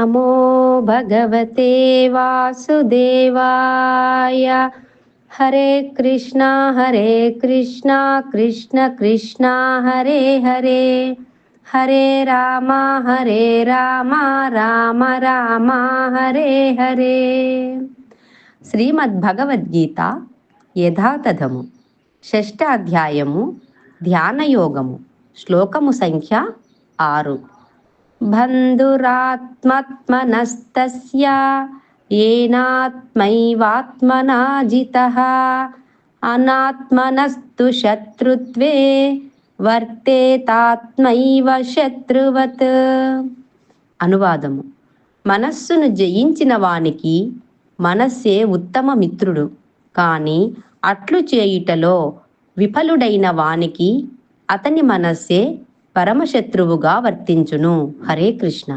నమో భగవతే వాసుదేవాయ. హరే కృష్ణ కృష్ణ కృష్ణ హరే హరే, హరే రామ రామ రామ హరే హరే. శ్రీమద్భగవద్గీత యథాతథము, 6వ అధ్యాయము, ధ్యానయోగము, శ్లోకము సంఖ్య 6. బంధురాత్మత్మనస్తస్య ఏనాత్మైవాత్మనా జితః అనాత్మనస్తు శత్రుత్వే వర్తేతాత్మైవ శత్రువత్. అనువాదము: మనస్సును జయించిన వానికి మనస్సే ఉత్తమ మిత్రుడు, కానీ అట్లు చేయుటలో విఫలుడైన వానికి అతని మనస్సే పరమశత్రువుగా వర్తించును. హరే కృష్ణ.